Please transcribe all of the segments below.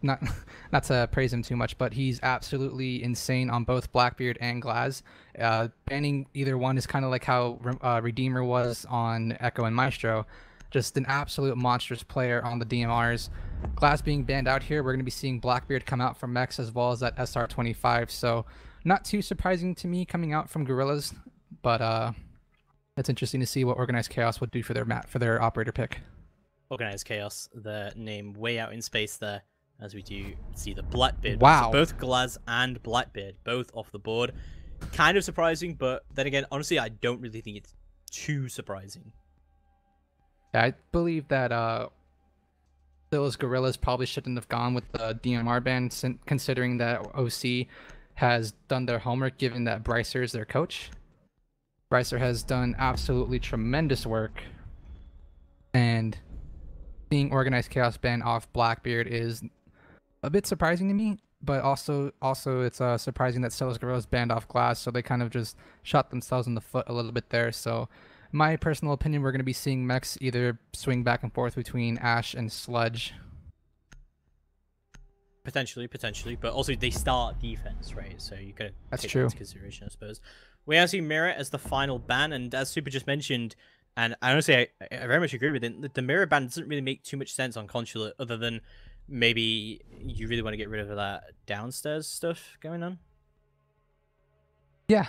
not not to praise him too much, but he's absolutely insane on both Blackbeard and Glaz. Banning either one is kind of like how Redeemer was on Echo and Maestro. Just an absolute monstrous player on the DMRs. Glaz being banned out here, we're going to be seeing Blackbeard come out from Mex as well as that SR25. So not too surprising to me coming out from Guerrillas, but it's interesting to see what Organized Chaos would do for their operator pick. Organized Chaos, the name way out in space there, as we do see the Blackbeard. Wow. So both Glaz and Blackbeard, both off the board. Kind of surprising, but then again, honestly, I don't really think it's too surprising. I believe that Scilla's Guerrillas probably shouldn't have gone with the DMR ban, considering that OC has done their homework, given that Brycer is their coach. Brycer has done absolutely tremendous work, and seeing Organized Chaos ban off Blackbeard is a bit surprising to me, but also it's surprising that Scilla's Guerrillas banned off Glaz, so they kind of just shot themselves in the foot a little bit there. So my personal opinion, we're going to be seeing mechs either swing back and forth between Ash and Sludge. Potentially, but also they start defense, right? So you could take that into consideration, I suppose. We now see Mirror as the final ban, and as Super just mentioned, and honestly, I very much agree with it, the Mirror ban doesn't really make too much sense on Consulate, other than maybe you really want to get rid of that downstairs stuff going on. Yeah,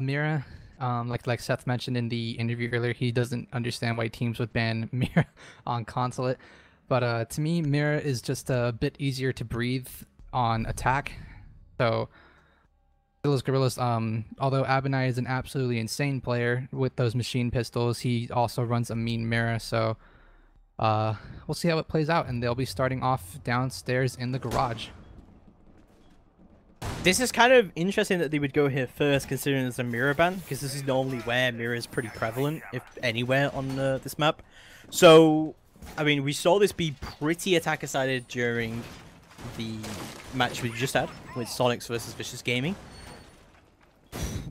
Mira, like Seth mentioned in the interview earlier, he doesn't understand why teams would ban Mira on Consulate. But to me, Mira is just a bit easier to breathe on attack. So Scilla's Guerrillas, although Abinai is an absolutely insane player with those machine pistols, he also runs a mean Mira. So we'll see how it plays out, and they'll be starting off downstairs in the garage. This is kind of interesting that they would go here first, considering it's a mirror ban, because this is normally where mirror is pretty prevalent, if anywhere on this map. So, I mean, we saw this be pretty attacker-sided during the match we just had with Sonics versus Vicious Gaming.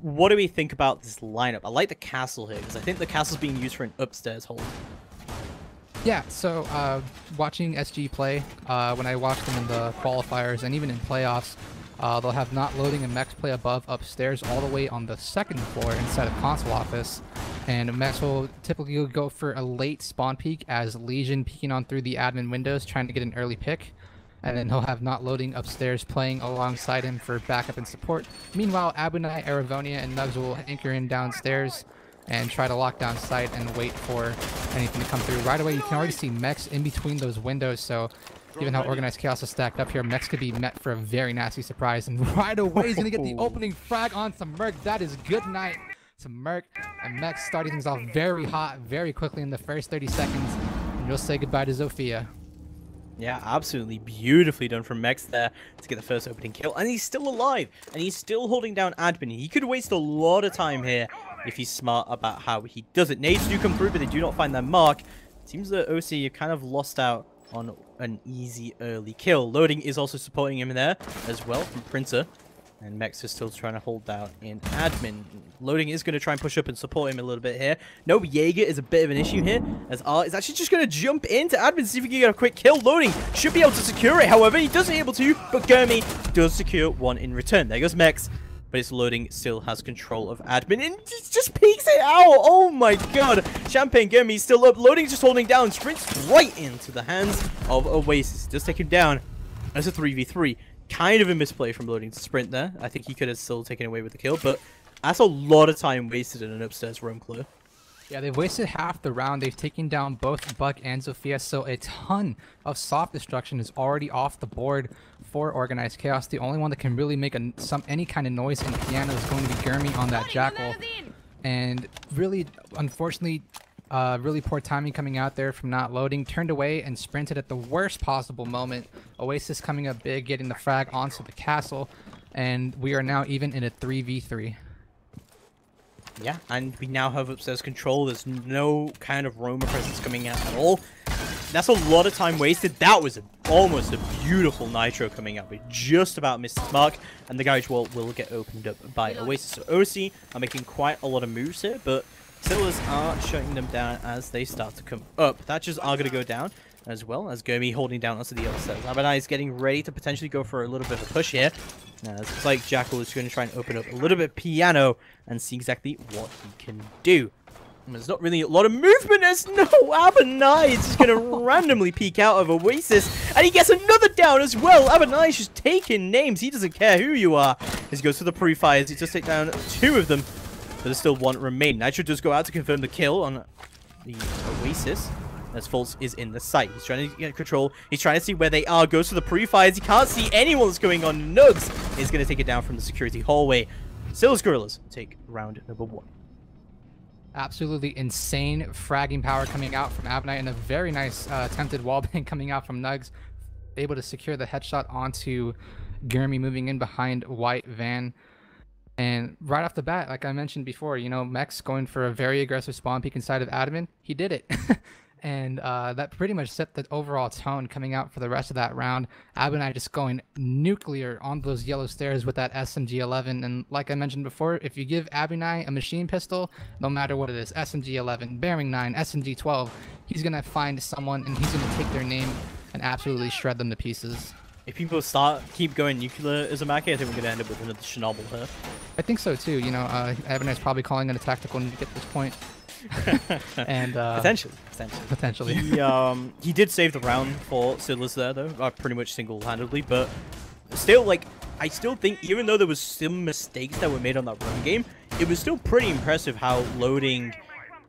What do we think about this lineup? I like the castle here, because I think the castle's being used for an upstairs hold. Yeah, so watching SG play, when I watched them in the qualifiers and even in playoffs, they'll have not loading and mechs play above upstairs all the way on the second floor inside of console office. And mechs will typically go for a late spawn peek as Legion peeking on through the admin windows trying to get an early pick. And then he'll have not loading upstairs playing alongside him for backup and support. Meanwhile, Abunai, Aravonia, and Nugs will anchor in downstairs and try to lock down sight and wait for anything to come through. Right away, you can already see mechs in between those windows, so given how Organized Chaos is stacked up here, mechs could be met for a very nasty surprise. And right away, he's going to get the opening frag on some Merc. That is good night to Merc. And mechs starting things off very hot, very quickly in the first 30 seconds. And you'll say goodbye to Zofia. Yeah, absolutely beautifully done from Mex there to get the first opening kill. And he's still alive. And he's still holding down admin. He could waste a lot of time here if he's smart about how he does it. Nades do come through, but they do not find their mark. It seems that OC have kind of lost out on an easy early kill. Loading is also supporting him there as well from Printer. And Mex is still trying to hold down in admin. Loading is going to try and push up and support him a little bit here. No, Jaeger is a bit of an issue here, as Art is actually just going to jump into admin to see if he can get a quick kill. Loading should be able to secure it, however, he doesn't able to, but Gurmy does secure one in return. There goes Mex, but it's Loading still has control of admin, and just peeks it out. Oh my god. Champagne Gurmy is still up. Loading just holding down, sprints right into the hands of Oasis. Does take him down as a 3v3. Kind of a misplay from Loading to sprint there. I think he could have still taken away with the kill, but that's a lot of time wasted in an upstairs roam clear. Yeah, they've wasted half the round. They've taken down both Buck and Zofia, so a ton of soft destruction is already off the board for Organized Chaos. The only one that can really make any kind of noise in piano is going to be Gurmy on that Jackal. And really, unfortunately, really poor timing coming out there from not loading. Turned away and sprinted at the worst possible moment. Oasis coming up big, getting the frag onto the castle. And we are now even in a 3v3. Yeah, and we now have upstairs control. There's no kind of roamer presence coming out at all. That's a lot of time wasted. That was almost a beautiful nitro coming up. We just about missed his mark, and the garage wall will get opened up by Oasis. So OC are making quite a lot of moves here, but Scillas are shutting them down as they start to come up. Thatchers are going to go down as well as Gurmy holding down onto the other side. Abadai is getting ready to potentially go for a little bit of a push here. It looks like Jackal is going to try and open up a little bit of piano and see exactly what he can do. And there's not really a lot of movement. There's no Abadai is just going to randomly peek out of Oasis, and he gets another down as well. Abadai is just taking names. He doesn't care who you are. As he goes for the pre-fires, he just takes down 2 of them. But there's still 1 remaining. Nitro does go out to confirm the kill on the Oasis. As Fultz is in the site. He's trying to get control. He's trying to see where they are. Goes for the pre-fires. He can't see anyone that's going on. Nugs is going to take it down from the security hallway. Scilla's Guerrillas take round number 1. Absolutely insane fragging power coming out from Abnite, and a very nice attempted wallbang coming out from Nugs. Able to secure the headshot onto Gurmy, moving in behind White Van. And right off the bat, like I mentioned before, you know, Mex going for a very aggressive spawn peek inside of Admin. He did it. And that pretty much set the overall tone coming out for the rest of that round. Abnai just going nuclear on those yellow stairs with that SMG-11. And like I mentioned before, if you give Abnai a machine pistol, no matter what it is, SMG-11, Bearing 9, SMG-12, he's going to find someone and he's going to take their name and absolutely shred them to pieces. If people keep going nuclear as a Maki, I think we're going to end up with another Chernobyl here. I think so too. You know, Abnai's probably calling it a tactical need to get this point. And potentially he did save the round for Scilla's there though, pretty much single-handedly, but still, like, I still think even though there was some mistakes that were made on that run game, it was still pretty impressive how loading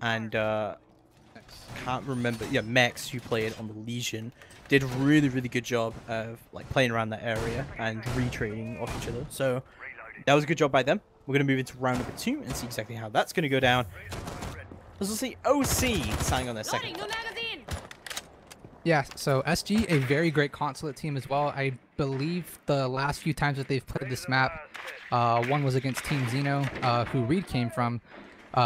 and can't remember, yeah, Mex, who played on the Legion, did a really good job of like playing around that area and retrading off each other. So that was a good job by them. We're going to move into round number 2 and see exactly how that's going to go down. As we'll see OC signing on their second. Yeah, so SG, a very great consulate team as well. I believe the last few times that they've played this map, one was against Team Xeno, who Reed came from.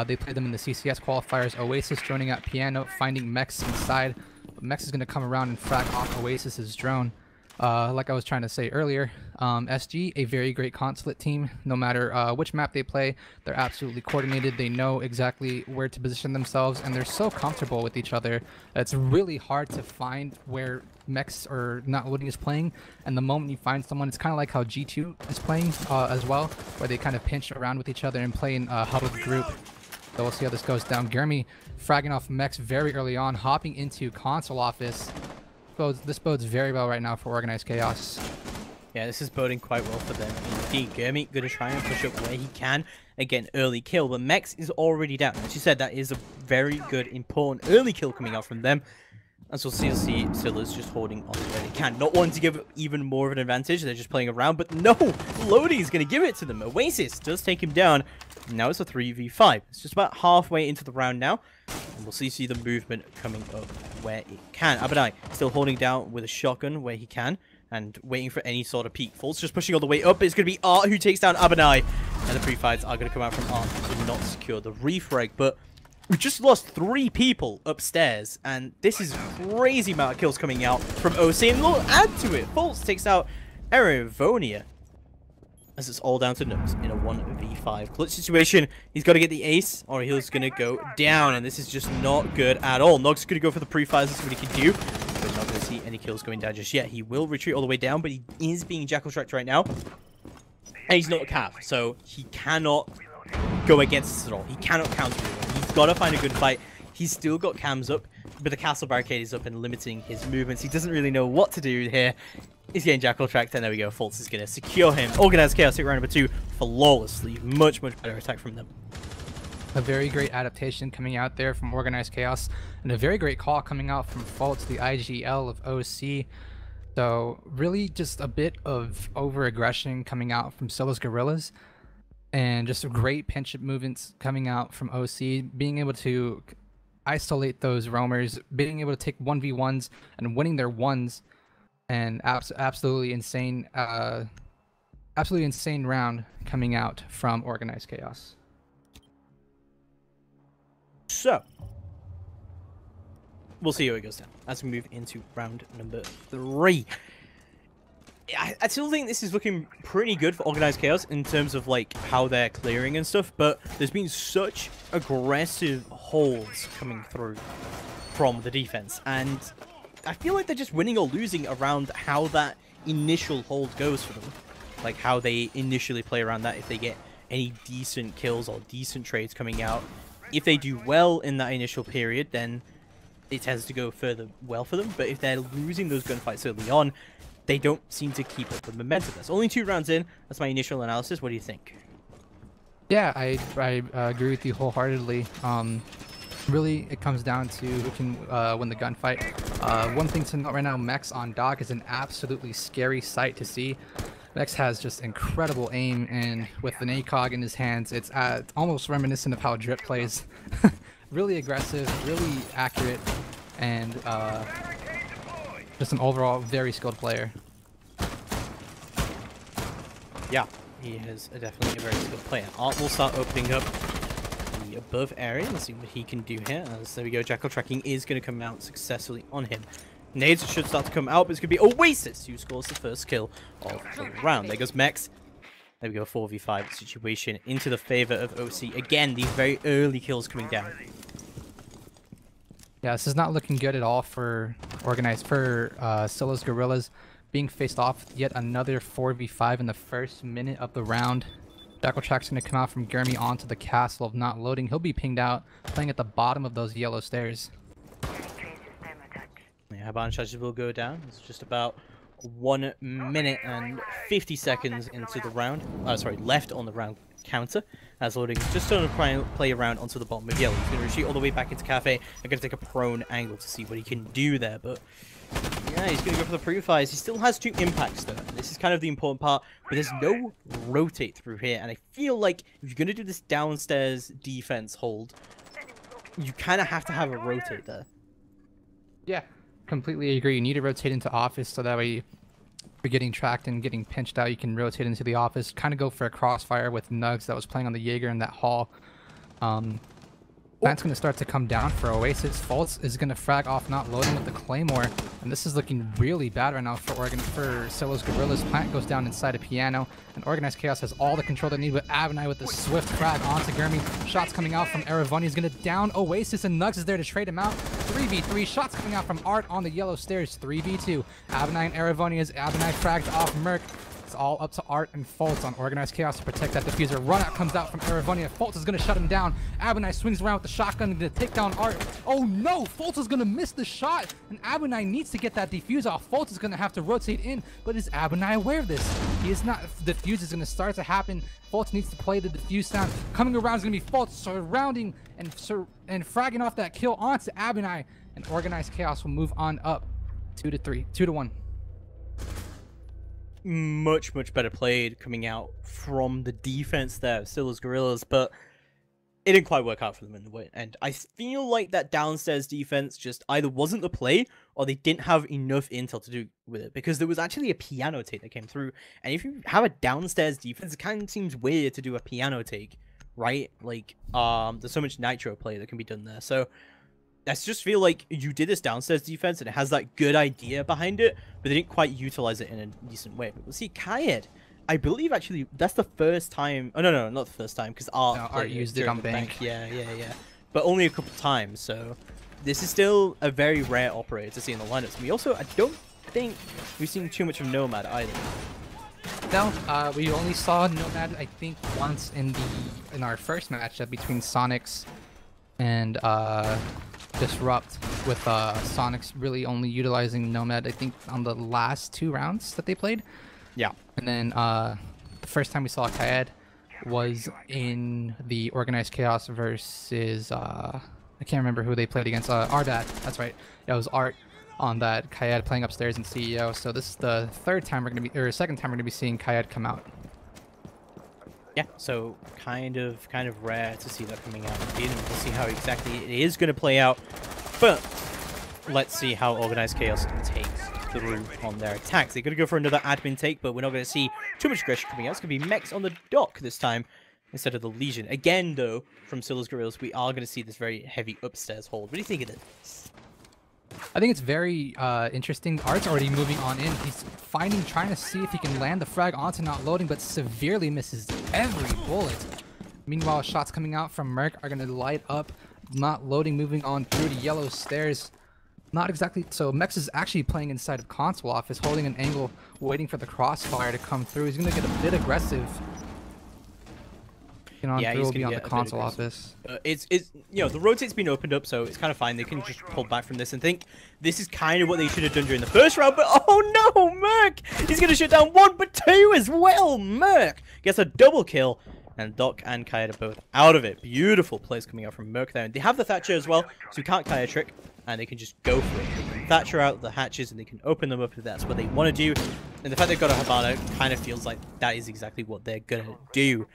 They played them in the CCS qualifiers. Oasis droning out Piano, finding Mex inside. Mex is going to come around and frag off Oasis's drone. Like I was trying to say earlier, SG, a very great consulate team. No matter which map they play, they're absolutely coordinated. They know exactly where to position themselves, and they're so comfortable with each other. It's really hard to find where Mex or not loading is playing, and the moment you find someone, it's kind of like how G2 is playing as well, where they kind of pinch around with each other and play in a huddled group. So we'll see how this goes down. Gurmy fragging off Mex very early on, hopping into console office. This bodes very well right now for Organized Chaos. Yeah, this is boding quite well for them. Indeed, Gurmy going to try and push up where he can. Again, early kill, but Mex is already down. As you said, that is a very good, important early kill coming out from them. As we'll see, Scilla's just holding on where they can. Not wanting to give even more of an advantage. They're just playing around, but no! Lodi is going to give it to them. Oasis does take him down. Now it's a 3v5. It's just about halfway into the round now. And we'll see the movement coming up where it can. Abadai still holding down with a shotgun where he can. And waiting for any sort of peek. Fultz just pushing all the way up. It's going to be Art who takes down Abadai. And the pre-fights are going to come out from Art to not secure the refrag. But we just lost 3 people upstairs. And this is crazy amount of kills coming out from OC. And we'll add to it. Fultz takes out Erivonia. As it's all down to Nugs in a 1v5 clutch situation. He's got to get the ace or he's going to go down. And this is just not good at all. Nugs going to go for the pre-fires and see what he can do. But not going to see any kills going down just yet. He will retreat all the way down, but he is being jackal-tracked right now. And he's not a cav, so he cannot go against us at all. He cannot counter it. He's got to find a good fight. He's still got cams up, but the castle barricade is up and limiting his movements. He doesn't really know what to do here. He's getting jackal-tracked, and there we go. Fultz is going to secure him. Organized Chaos take round number 2 flawlessly. Much better attack from them. A very great adaptation coming out there from Organized Chaos, and a very great call coming out from Fultz, the IGL of OC. So really just a bit of over-aggression coming out from Scilla's Guerrillas, and just great pinch-up movements coming out from OC, being able to isolate those roamers, being able to take 1v1s and winning their ones, and absolutely insane round coming out from Organized Chaos. So, we'll see how it goes down as we move into round number 3. I still think this is looking pretty good for Organized Chaos in terms of like how they're clearing and stuff, but there's been such aggressive holds coming through from the defense, and I feel like they're just winning or losing around how that initial hold goes for them. Like how they initially play around that, if they get any decent kills or decent trades coming out. If they do well in that initial period, then it tends to go further well for them. But if they're losing those gunfights early on, they don't seem to keep up the momentum. That's only 2 rounds in. That's my initial analysis. What do you think? Yeah, I agree with you wholeheartedly. Really, it comes down to who can win the gunfight. One thing to note right now, Mex on Doc is an absolutely scary sight to see. Mex has just incredible aim, and with an ACOG in his hands, it's almost reminiscent of how Drip plays. Really aggressive, really accurate, and just an overall very skilled player. Yeah, he is definitely a very skilled player. Art will start opening up the above area. Let's see what he can do here. As there we go, Jackal tracking is going to come out successfully on him. Nades should start to come out, but it's going to be Oasis who scores the first kill of the round. There goes Mex. There we go, 4v5 situation into the favor of OC. Again, these very early kills coming down. Yeah, this is not looking good at all for Scylla's Guerrillas. Being faced off yet another 4v5 in the first minute of the round. Track's going to come out from Gurmy onto the castle of not loading. He'll be pinged out, playing at the bottom of those yellow stairs. Yeah, Haban charges will go down. It's just about 1 minute and 50 seconds into the round. Sorry, left on the round counter. As loading is just starting to play around onto the bottom of yellow. He's going to retreat all the way back into Cafe. I'm going to take a prone angle to see what he can do there, but yeah, he's going to go for the pre-fires. He still has 2 impacts though. This is kind of the important part, but there's no rotate through here, and I feel like if you're going to do this downstairs defense hold, you kind of have to have a rotate there. Yeah, completely agree. You need to rotate into office so that way you're getting tracked and getting pinched out. You can rotate into the office, kind of go for a crossfire with Nugs that was playing on the Jaeger in that hall. Plant's going to start to come down for Oasis. Fultz is going to frag off not loading with the Claymore, and this is looking really bad right now for Scylla's Guerrillas. Plant goes down inside a piano, and Organized Chaos has all the control they need with Abinai with the swift frag onto Gurmy. Shots coming out from Eravani is going to down Oasis, and Nugs is there to trade him out. 3v3, shots coming out from Art on the yellow stairs. 3v2, Abinai and Eravani as Abinai fragged off Merc. It's all up to Art and Fultz on Organized Chaos to protect that diffuser. Run out comes out from Eravonia. Fultz is going to shut him down. Abinai swings around with the shotgun and going to take down Art. Oh no! Fultz is going to miss the shot, and Abinai needs to get that defuse off. Fultz is going to have to rotate in, but is Abinai aware of this? He is not. The defuse is going to start to happen. Fultz needs to play the defuse sound. Coming around is going to be Fultz surrounding and fragging off that kill onto Abinai, and Organized Chaos will move on up 2-3, 2-1. Much better played coming out from the defense there, Scylla's Guerrillas, but it didn't quite work out for them in the end. I feel like that downstairs defense just either wasn't the play or they didn't have enough intel to do with it, because there was actually a piano take that came through, and if you have a downstairs defense, it kind of seems weird to do a piano take, right? Like, there's so much nitro play that can be done there, so I just feel like you did this downstairs defense and it has that good idea behind it, but they didn't quite utilize it in a decent way. But we'll see, Kayed, I believe actually that's the first time. Oh no, not the first time, because Art used it on bank. Yeah. But only a couple times. So this is still a very rare operator to see in the lineups. We also, I don't think we've seen too much of Nomad either. No, we only saw Nomad I think once in our first matchup between Sonics and Disrupt, with Sonics really only utilizing Nomad I think on the last 2 rounds that they played. Yeah. And then the first time we saw Kayed was in the Organized Chaos versus I can't remember who they played against. Ardat, that's right. It was Art on that Kayed playing upstairs in CEO. So this is the second time we're gonna be seeing Kayed come out. Yeah, so kind of rare to see that coming out indeed, and we'll see how exactly it is going to play out. But let's see how Organized Chaos takes through on their attacks. They're going to go for another admin take, but we're not going to see too much aggression coming out. It's going to be Mex on the dock this time instead of the Legion. Again, though, from Scylla's Guerrillas, we are going to see this very heavy upstairs hold. What do you think of this? I think it's very interesting. Art's already moving on in. He's trying to see if he can land the frag onto not loading, but severely misses every bullet. Meanwhile, shots coming out from Merc are going to light up not loading, moving on through the yellow stairs. Not exactly. So Mex is actually playing inside of console office, holding an angle, waiting for the crossfire to come through. He's going to get a bit aggressive. Yeah, he's will be gonna on get the a bit console aggressive. office. It's the rotate's been opened up, so it's kind of fine. They can just pull back from this and think this is kind of what they should have done during the first round. But oh no, Merc! He's gonna shut down 1 but 2 as well. Merc gets a double kill, and Doc and Kaya are both out of it. Beautiful plays coming out from Merc there, and they have the Thatcher as well, so you can't Kaya trick, and they can just go for it. They can Thatcher out the hatches, and they can open them up if that's what they want to do. And the fact they've got a Habana kind of feels like that is exactly what they're gonna do.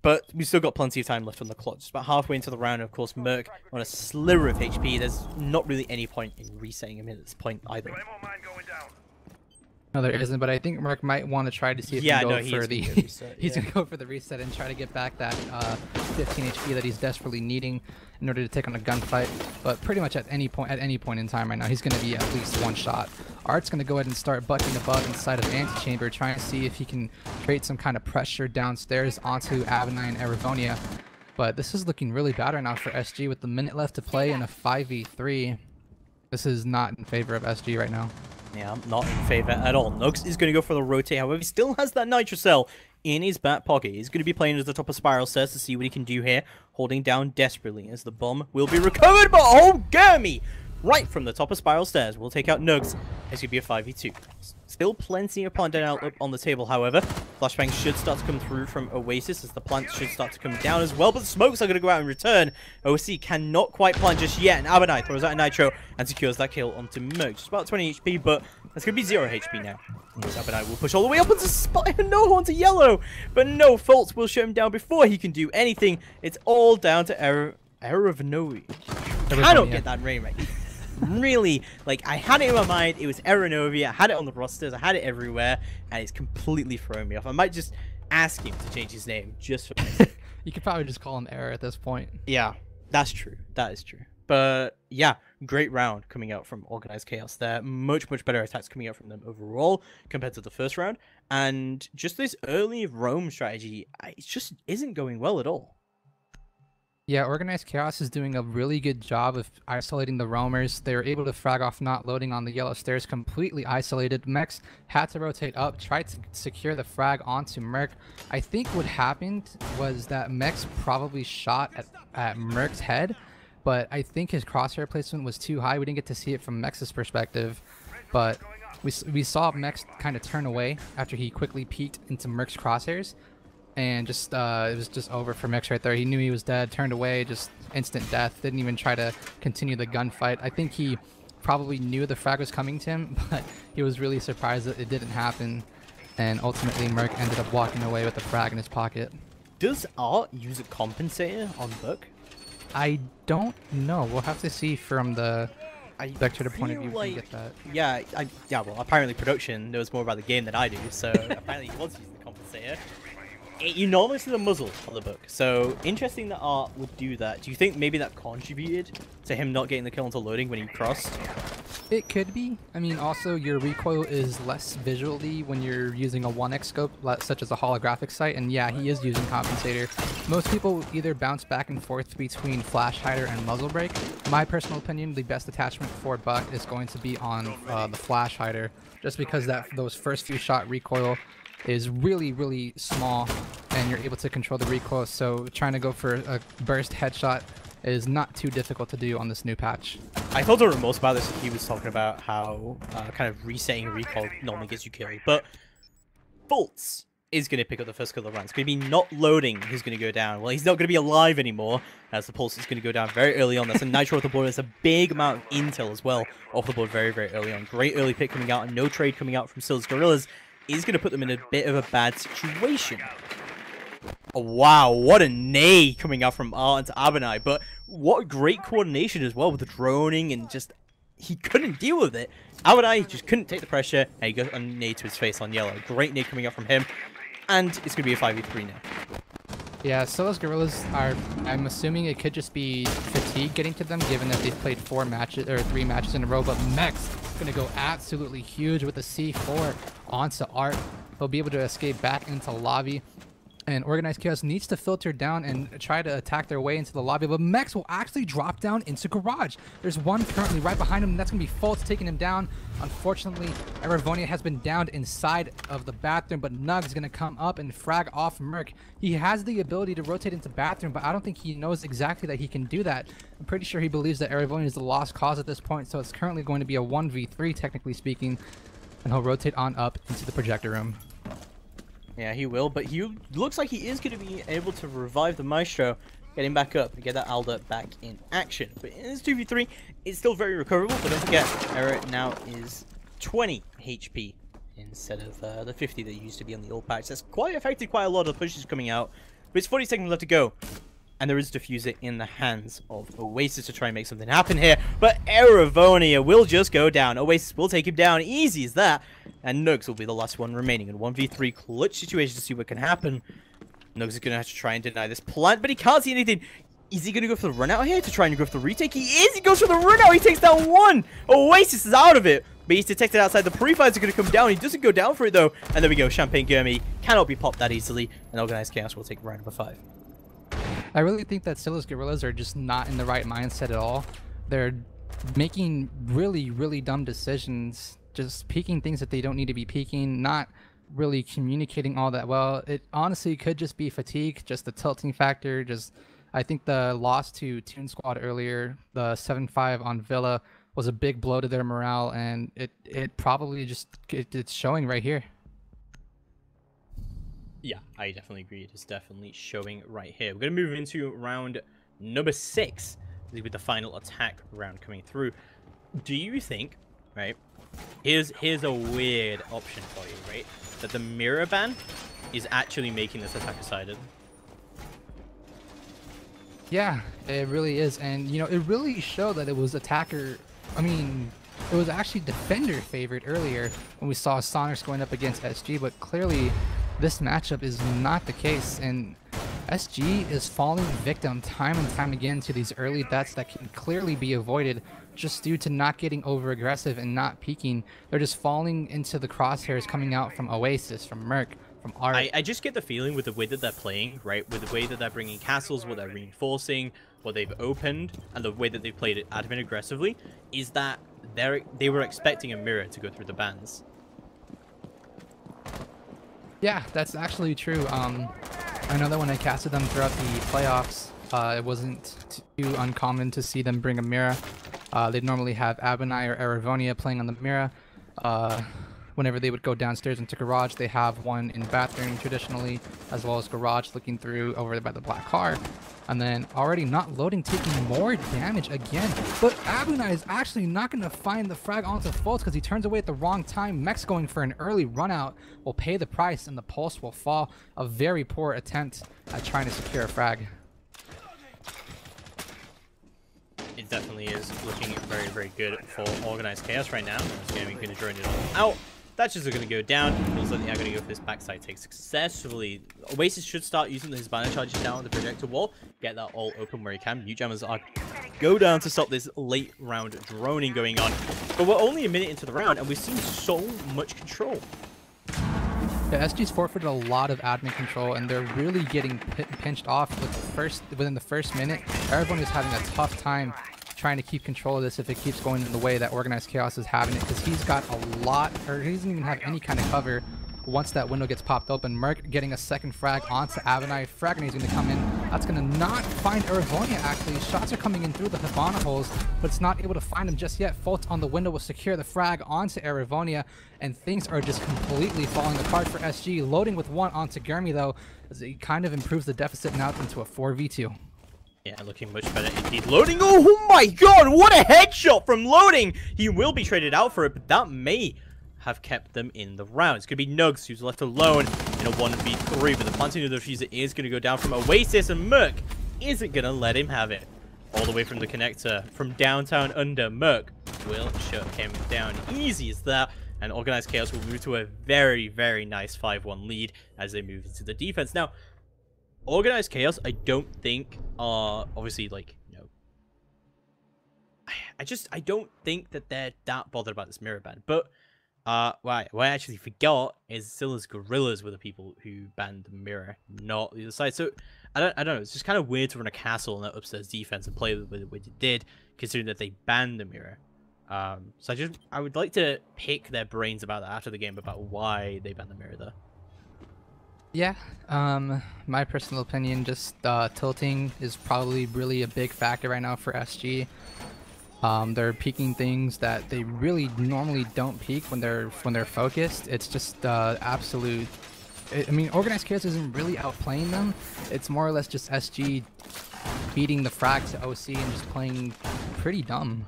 But we've still got plenty of time left on the clock. Just about halfway into the round, of course, Merc on a sliver of HP. There's not really any point in resetting him at this point either. No, there isn't, but I think Merc might want to try to see if he can go for the he's gonna go for the reset and try to get back that 15 HP that he's desperately needing in order to take on a gunfight. But pretty much at any point in time right now, he's gonna be at least one shot. Art's gonna go ahead and start bucking above inside of Antechamber, trying to see if he can create some kind of pressure downstairs onto Avenai and Erivonia. But this is looking really bad right now for SG with the minute left to play in a 5v3. This is not in favor of SG right now. Yeah, I'm not in favor at all. Nugs is going to go for the rotate. However, he still has that Nitro Cell in his back pocket. He's going to be playing at the top of Spiral Stairs to see what he can do here. Holding down desperately as the bomb will be recovered. But oh, Gurmy! Right from the top of Spiral Stairs. We'll take out Nugs. It's going to be a 5v2. Still plenty of plant down up on the table, however. Flashbangs should start to come through from Oasis as the plants should start to come down as well. But the smokes are going to go out in return. OC cannot quite plant just yet. And Abenai throws out a Nitro and secures that kill onto Merc. Just about 20 HP, but that's going to be 0 HP now. Abenai will push all the way up onto Spire. No, onto Yellow. But no, Faults will shut him down before he can do anything. It's all down to Erivonia. I don't get that name right. Really, like, I had it in my mind, it was Aeronovia, I had it on the rosters, I had it everywhere, and it's completely thrown me off. I might just ask him to change his name, just for this. You could probably just call him Error at this point. Yeah, that's true, that is true. But, yeah, great round coming out from Organized Chaos there. Much better attacks coming out from them overall, compared to the first round. And just this early roam strategy, it just isn't going well at all. Yeah, Organized Chaos is doing a really good job of isolating the roamers. They were able to frag off not loading on the yellow stairs, completely isolated. Mex had to rotate up, tried to secure the frag onto Merc. I think what happened was that Mex probably shot at Merc's head, but I think his crosshair placement was too high. We didn't get to see it from Mex's perspective, but we saw Mex kind of turn away after he quickly peeked into Merc's crosshairs. And just it was just over for Mex right there. He knew he was dead, turned away, just instant death. Didn't even try to continue the gunfight. I think he probably knew the frag was coming to him, but he was really surprised that it didn't happen. And ultimately, Merc ended up walking away with the frag in his pocket. Does Art use a compensator on Buck? I don't know. We'll have to see from the Vector point of view if we get that. Yeah, well, apparently production knows more about the game than I do, so apparently he was using the compensator. You normally see the muzzle on the book, so interesting that Art would do that. Do you think maybe that contributed to him not getting the kill until loading when he crossed? It could be. I mean, also your recoil is less visually when you're using a 1x scope, such as a holographic sight, and yeah, he is using compensator. Most people either bounce back and forth between flash hider and muzzle brake. My personal opinion, the best attachment for Buck is going to be on the flash hider, just because those first few shot recoil is really small and you're able to control the recoil, so trying to go for a burst headshot is not too difficult to do on this new patch. I thought the most about this when he was talking about how kind of resetting recoil normally gets you killed, but Bolts is going to pick up the first kill of the round. It's going to be not loading who's going to go down. Well, he's not going to be alive anymore, as the Pulse is going to go down very early on. That's a Nitro off the board. There's a big amount of intel as well off the board very early on. Great early pick coming out, and no trade coming out from Scilla's Guerrillas is going to put them in a bit of a bad situation. Oh, wow, what a nay coming out from Art into Abenai, but what great coordination as well with the droning, and just, he couldn't deal with it. Abenai just couldn't take the pressure, and he got a nay to his face on yellow. Great nay coming out from him, and it's going to be a 5v3 now. Yeah, Scilla's Guerrillas are, I'm assuming it could just be fatigue getting to them, given that they've played 3 matches in a row, but Mex going to go absolutely huge with the C4 onto Art. He'll be able to escape back into lobby. And Organized Chaos needs to filter down and try to attack their way into the lobby, but Mex will actually drop down into Garage. There's one currently right behind him, and that's going to be Fultz taking him down. Unfortunately, Eravonia has been downed inside of the bathroom, but Nug's going to come up and frag off Merc. He has the ability to rotate into bathroom, but I don't think he knows exactly that he can do that. I'm pretty sure he believes that Eravonia is the lost cause at this point, so it's currently going to be a 1v3, technically speaking, and he'll rotate on up into the projector room. Yeah, he will, but he looks like he is going to be able to revive the Maestro, get him back up, and get that Alda back in action. But in this 2v3, it's still very recoverable, but don't forget, Era now is 20 HP instead of the 50 that used to be on the old patch. That's quite affected quite a lot of the pushes coming out, but it's 40 seconds left to go. And there is Diffuser in the hands of Oasis to try and make something happen here. But Eravonia will just go down. Oasis will take him down. Easy as that. And Nugs will be the last one remaining in 1v3 clutch situation to see what can happen. Nugs is going to have to try and deny this plant, but he can't see anything. Is he going to go for the run out here to try and go for the retake? He is. He goes for the run out. He takes down one. Oasis is out of it. But he's detected outside. The pre-fires are going to come down. He doesn't go down for it, though. And there we go. Champagne Gurmy cannot be popped that easily. And Organized Chaos will take round number 5. I really think that Scylla's Guerrillas are just not in the right mindset at all. They're making really dumb decisions, just peeking things that they don't need to be peeking, not really communicating all that well. It honestly could just be fatigue, just the tilting factor. I think the loss to Toon Squad earlier, the 7-5 on Villa, was a big blow to their morale, and it probably just it's showing right here. Yeah, I definitely agree. It is definitely showing right here. We're going to move into round number 6 with the final attack round coming through. Do you think, right, here's a weird option for you, right, that the mirror ban is actually making this attacker sided? Yeah, it really is. And, you know, it really showed that it was attacker, it was actually defender favored earlier when we saw Sonics going up against SG, but clearly this matchup is not the case, and SG is falling victim time and time again to these early deaths that can clearly be avoided just due to not getting over aggressive and not peeking. They're just falling into the crosshairs coming out from Oasis, from Merc, from Art. I just get the feeling with the way that they're playing, right, with the way that they're bringing castles, what they're reinforcing, what they've opened, and the way that they played it admin aggressively, is that they were expecting a mirror to go through the bans. Yeah, that's actually true. I know that when I casted them throughout the playoffs, it wasn't too uncommon to see them bring a mirror. They'd normally have Abonai or Eravonia playing on the mirror. Whenever they would go downstairs into Garage, they have one in bathroom traditionally, as well as Garage looking through over there by the black car. And then already not loading, taking more damage again. But Abonai is actually not going to find the frag onto Fultz because he turns away at the wrong time. Mex going for an early run out will pay the price, and the pulse will fall. A very poor attempt at trying to secure a frag. It definitely is looking very good for Organized Chaos right now. It's going to drone it all out. Thatchers are going to go down. Feels like they are going to go for this backside take successfully. Oasis should start using his banner charges down on the projector wall. Get that all open where he can. Mute jammers are go down to stop this late round droning going on. But we're only a minute into the round, and we've seen so much control. Yeah, SG's forfeited a lot of admin control, and they're really getting pinched off within the first minute. Everyone is having a tough time trying to keep control of this if it keeps going in the way that Organized Chaos is having it, because he's got a lot, or he doesn't even have any kind of cover once that window gets popped open. Merc getting a second frag onto Abonai. Fraggnade is going to come in. That's going to not find Eravonia, actually. Shots are coming in through the Hibana holes, but it's not able to find him just yet. Fultz on the window will secure the frag onto Eravonia, and things are just completely falling apart for SG. Loading with one onto Gurmy, though, as he kind of improves the deficit now into a 4v2. Yeah, looking much better indeed. Loading, oh my god, what a headshot from Loading! He will be traded out for it, but that may have kept them in the round. It's going to be Nugs, who's left alone in a 1v3, but the planting of the diffuser is going to go down from Oasis, and Merc isn't going to let him have it. All the way from the connector, from downtown under, Merc will shut him down. Easy as that, and Organized Chaos will move to a very nice 5-1 lead as they move into the defense. Now, Organized Chaos, I don't think are obviously, like, you know, I don't think that they're that bothered about this mirror ban, but What I actually forgot is Scylla's Guerrillas were the people who banned the mirror, not the other side. So I don't know. It's just kind of weird to run a castle on that upstairs defense and play with it what you did, considering that they banned the mirror. So I would like to pick their brains about that after the game about why they banned the mirror there. Yeah, my personal opinion, just tilting is probably really a big factor right now for SG. They're peeking things that they really normally don't peek when they're focused. It's just absolute. I mean, Organized Chaos isn't really outplaying them. It's more or less just SG beating the frag to OC and just playing pretty dumb.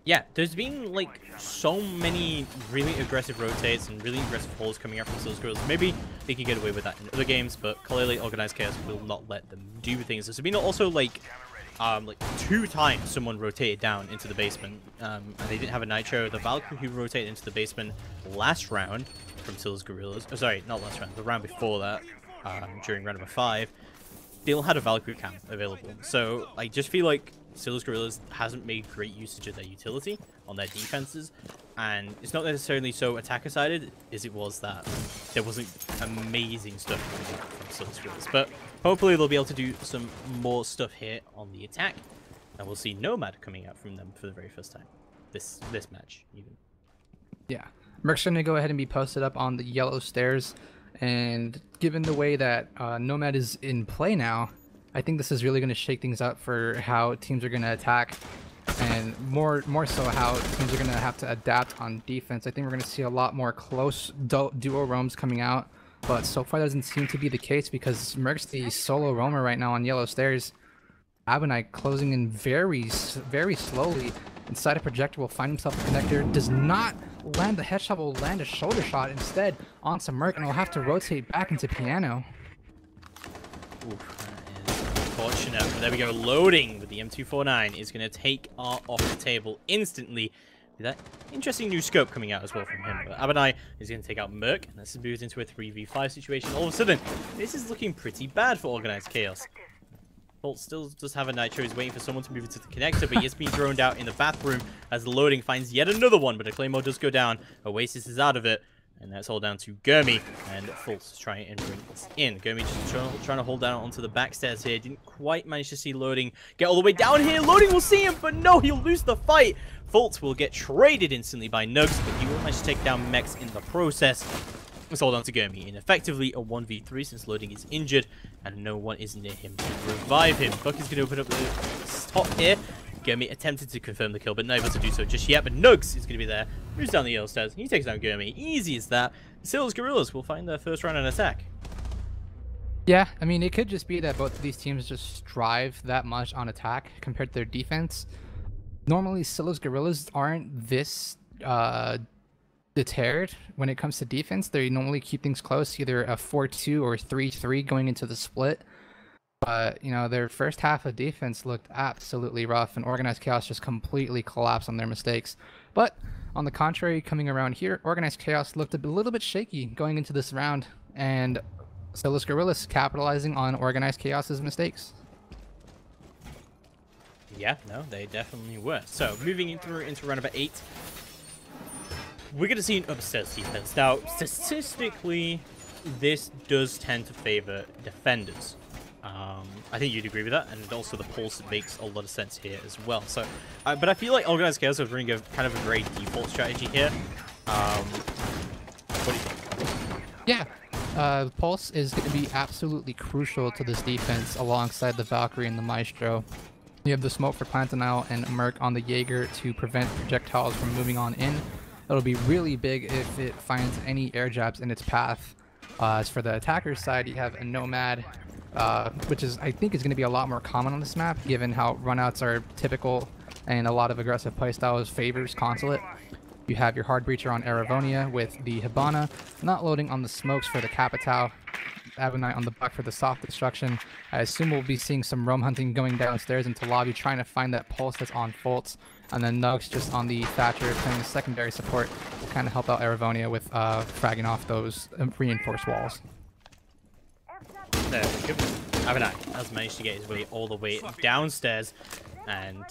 Yeah, there's been like so many really aggressive rotates and really aggressive holds coming out from Scylla's Guerrillas. Maybe they could get away with that in other games, but clearly Organized Chaos will not let them do things. There's been also like 2 times someone rotated down into the basement, and they didn't have a Nitro. The Valkyrie who rotated into the basement last round from Scylla's Guerrillas, oh, sorry, not last round, the round before that, during round number 5, still had a Valkyrie camp available. So I just feel like Scylla's Guerrillas hasn't made great usage of their utility on their defenses, and it's not necessarily so attacker-sided as it was that there wasn't amazing stuff coming out from Scylla's Guerrillas. But hopefully they'll be able to do some more stuff here on the attack, and we'll see Nomad coming out from them for the very first time this match even. Yeah, Merc's gonna go ahead and be posted up on the yellow stairs, and given the way that Nomad is in play now, I think this is really going to shake things up for how teams are going to attack, and more so how teams are going to have to adapt on defense. I think we're going to see a lot more close duo roams coming out, but so far that doesn't seem to be the case because Merc's the solo roamer right now on yellow stairs. Abonite closing in very slowly inside a projector will find himself a connector, does not land the headshot, will land a shoulder shot instead onto Merc, and will have to rotate back into piano. Oof. Fortunate, but there we go. Loading with the M249 is going to take R off the table instantly. With that interesting new scope coming out as well from him. But Abonai is going to take out Merc, and this moves into a 3v5 situation. All of a sudden, this is looking pretty bad for Organized Chaos. Bolt still does have a Nitro. He's waiting for someone to move into the connector, but he has been thrown out in the bathroom as the loading finds yet another one. But a Claymore does go down. Oasis is out of it. And that's all down to Gurmy and Fultz to try and bring this in. Gurmy just trying to hold down onto the backstairs here. Didn't quite manage to see Loading get all the way down here. Loading will see him, but no, he'll lose the fight. Fultz will get traded instantly by Nugs, but he will manage to take down Mex in the process. It's all down to Gurmy, and effectively a 1v3 since Loading is injured, and no one is near him to revive him. Buck is going to open up the top here. Gurmy attempted to confirm the kill, but not able to do so just yet. But Nugs is going to be there. Moves down the yellow stairs. He takes down Gurmy. Easy as that. Scylla's Guerrillas will find their first round on attack. Yeah, I mean, it could just be that both of these teams just strive that much on attack compared to their defense. Normally, Scylla's Guerrillas aren't this deterred when it comes to defense. They normally keep things close, either a 4-2 or 3-3 going into the split. But, you know, their first half of defense looked absolutely rough, and Organized Chaos just completely collapsed on their mistakes. But, on the contrary, coming around here, Organized Chaos looked a little bit shaky going into this round, and Scylla's Guerrillas capitalizing on Organized Chaos's mistakes. Yeah, no, they definitely were. So, moving into round number 8, we're going to see an upstairs defense. Now, statistically, this does tend to favor defenders. I think you'd agree with that, and also the pulse makes a lot of sense here as well. So, but I feel like Organized Chaos is running kind of a great default strategy here. What do you think? Yeah, pulse is going to be absolutely crucial to this defense alongside the Valkyrie and the Maestro. You have the smoke for Plantanile and Merc on the Jaeger to prevent projectiles from moving on in. It'll be really big if it finds any air jabs in its path. As for the attacker's side, you have a Nomad, which I think is going to be a lot more common on this map, given how runouts are typical and a lot of aggressive playstyles favors Consulate. You have your Hard Breacher on Eravonia with the Hibana, not loading on the smokes for the Capitao, Abonite on the Buck for the soft destruction. I assume we'll be seeing some roam hunting going downstairs into lobby, trying to find that pulse that's on Fultz, and then Nugs just on the Thatcher playing the secondary support will kind of help out Eravonia with fragging off those reinforced walls. There we go. Abonite has managed to get his way all the way downstairs, and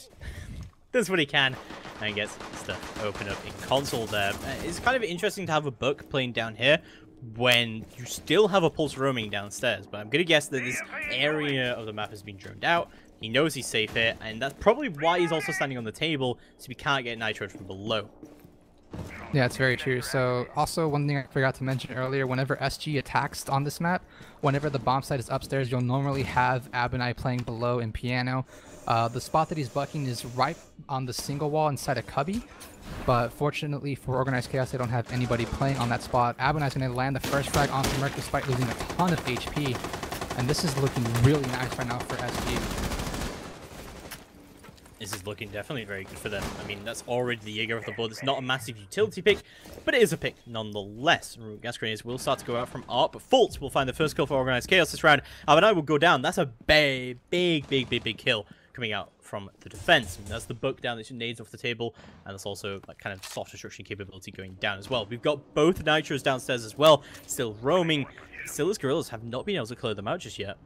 does what he can, and gets stuff open up in console there. It's kind of interesting to have a Buck playing down here when you still have a Pulse roaming downstairs, but I'm going to guess that this area of the map has been droned out. He knows he's safe here, and that's probably why he's also standing on the table, so we can't get Nitro from below. Yeah, it's very true. So also one thing I forgot to mention earlier, whenever SG attacks on this map, whenever the bomb site is upstairs, you'll normally have Abinai playing below in piano. The spot that he's bucking is right on the single wall inside a cubby, but fortunately for Organized Chaos, they don't have anybody playing on that spot. Abinai's going to land the first frag onto Merc despite losing a ton of HP, and this is looking really nice right now for SG. This is looking definitely very good for them. I mean, that's already the Jaeger of the board. It's not a massive utility pick, but it is a pick nonetheless. Gas grenades will start to go out from Art, but Fultz will find the first kill for Organized Chaos this round. Abinai will go down. That's a big kill coming out from the defense. And that's the Buck down that nades off the table, and that's also that kind of soft destruction capability going down as well. We've got both Nitros downstairs as well, still roaming. Scilla's Guerrillas have not been able to clear them out just yet.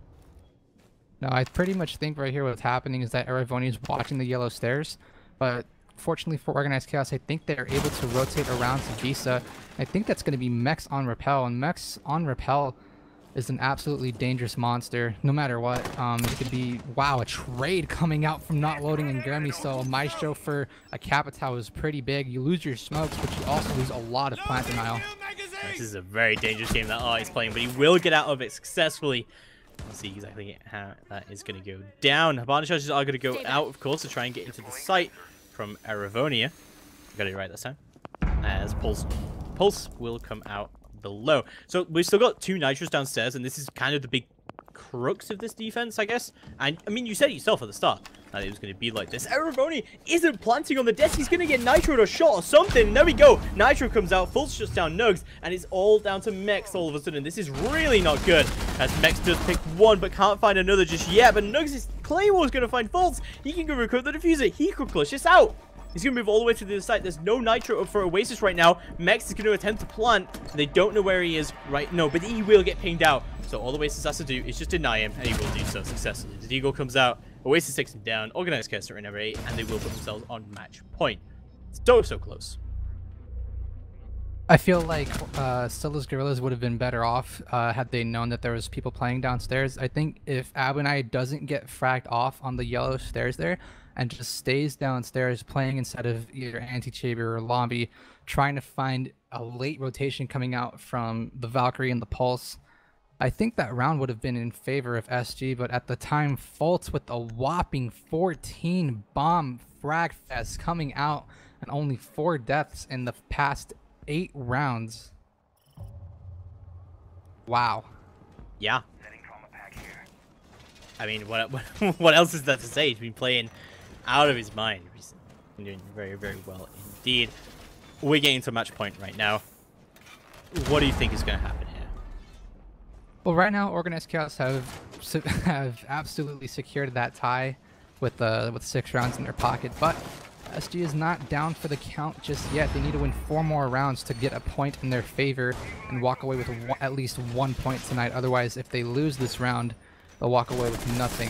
No, I pretty much think right here what's happening is that Aravoni is watching the yellow stairs, but fortunately for Organized Chaos, I think they're able to rotate around to Visa. I think that's going to be Mex on Repel, and Mex on Repel is an absolutely dangerous monster, no matter what. It could be, wow, a trade coming out from not loading in Grammy, so a Maestro for a Capitao is pretty big. You lose your smokes, but you also lose a lot of plant denial. This is a very dangerous game that Art is playing, but he will get out of it successfully. We'll see exactly how that is going to go down. Habana charges are going to go out, of course, to try and get into the site from Aravonia. Got it right this time. As Pulse will come out below. So we've still got two Nitros downstairs, and this is kind of the big crux of this defense, I guess. And I mean, you said it yourself at the start that it was going to be like this. Aravoni isn't planting on the desk. He's going to get Nitro or shot or something. There we go. Nitro comes out, Fultz shuts down Nugs, and it's all down to Mex all of a sudden. This is really not good, as Mex does pick one but can't find another just yet. But Nugs' Claymore is going to find Fultz. He can go recruit the diffuser. He could clutch this out. He's going to move all the way to the other side. There's no Nitro up for Oasis right now. Mex is going to attempt to plant. They don't know where he is right now, but he will get pinged out. So all Oasis has to do is just deny him, and he will do so successfully. The Deagle comes out. Oasis takes him down. Organized Chaos are in number 8, and they will put themselves on match point. So close. I feel like Scylla's Guerrillas would have been better off had they known that there was people playing downstairs. I think if Abinai doesn't get fragged off on the yellow stairs there and just stays downstairs playing instead of either Anti-Chamber or Lobby, trying to find a late rotation coming out from the Valkyrie and the Pulse, I think that round would have been in favor of SG, but at the time, Fultz with a whopping 14 bomb frag fest coming out and only 4 deaths in the past 8 rounds. Wow. Yeah. I mean, what else is there to say? He's been playing out of his mind. He's been doing very well indeed. We're getting to match point right now. What do you think is going to happen here? Well, right now, Organized Chaos have absolutely secured that tie with 6 rounds in their pocket, but SG is not down for the count just yet. They need to win 4 more rounds to get a point in their favor and walk away with at least 1 point tonight. Otherwise, if they lose this round, they'll walk away with nothing.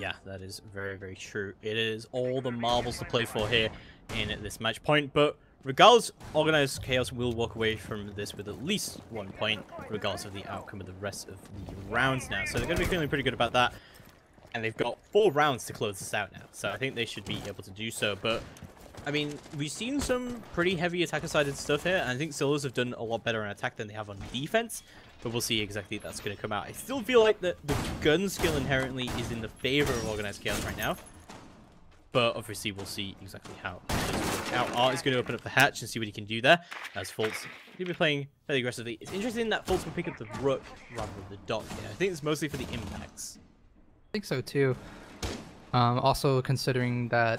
Yeah, that is very true. It is all the marbles to play for here in this match point, but regardless, Organized Chaos will walk away from this with at least 1 point, regardless of the outcome of the rest of the rounds now. So they're going to be feeling pretty good about that. And they've got 4 rounds to close this out now. So I think they should be able to do so. But, I mean, we've seen some pretty heavy attacker-sided stuff here. And I think Scillas have done a lot better on attack than they have on defense. But we'll see exactly if that's going to come out. I still feel like the gun skill inherently is in the favor of Organized Chaos right now. But obviously, we'll see exactly how it does work out. Art is going to open up the hatch and see what he can do there. As Fultz will be playing fairly aggressively. It's interesting that Fultz will pick up the Rook rather than the Dock here. I think it's mostly for the impacts. I think so too. Also considering that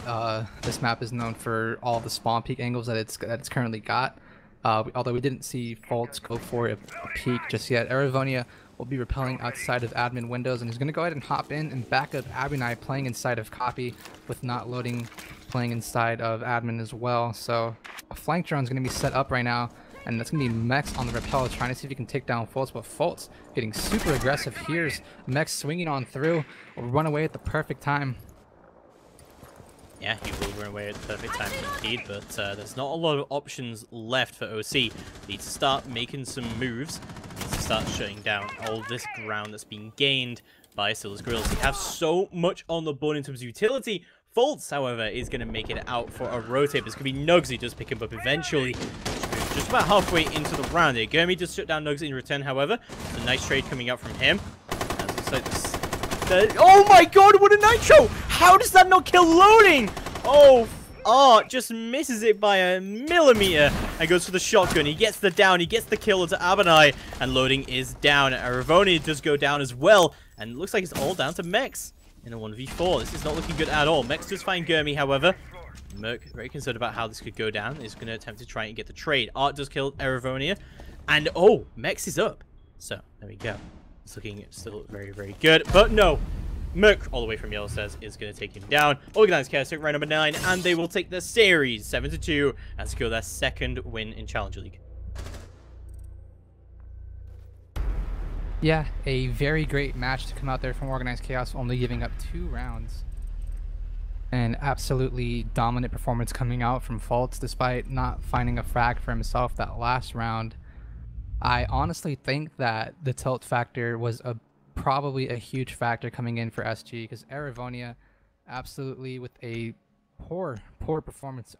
this map is known for all the spawn peak angles that it's currently got. Although we didn't see Fultz go for a peak just yet. Aravonia will be repelling outside of admin windows, and he's going to go ahead and hop in and back up Abinai playing inside of copy with not loading playing inside of admin as well. So a flank drone is going to be set up right now, and that's going to be Mex on the repel trying to see if he can take down Fultz, but Fultz getting super aggressive. Here's Mex swinging on through, will run away at the perfect time. Yeah, he will run away at the perfect time indeed, but there's not a lot of options left for OC. Needs to start making some moves. Needs to start shutting down all this ground that's been gained by Scylla's Guerrillas. They have so much on the board in terms of utility. Faults, however, is going to make it out for a rotate. There's going to be Nugs. He does pick him up eventually. Just about halfway into the round here. Gurmy does shut down Nugs in return, however. It's a nice trade coming out from him. As looks like this. Oh my god, what a nitro! How does that not kill loading? Oh, Art just misses it by a millimeter and goes for the shotgun. He gets the down, he gets the kill onto Abanai, and loading is down. Aravonia does go down as well, and it looks like it's all down to Mex in a 1v4. This is not looking good at all. Mex does find Gurmy, however. Merc, very concerned about how this could go down, is going to attempt to try and get the trade. Art does kill Aravonia, and oh, Mex is up. So, there we go. It's looking still very, very good, but no. Merc, all the way from Yellow says, is going to take him down. Organized Chaos took round number 9, and they will take the series 7-2 and secure their second win in Challenger League. Yeah, a very great match to come out there from Organized Chaos, only giving up 2 rounds. An absolutely dominant performance coming out from Faults, despite not finding a frag for himself that last round. I honestly think that the tilt factor was probably a huge factor coming in for SG, because Aravonia absolutely with a poor performance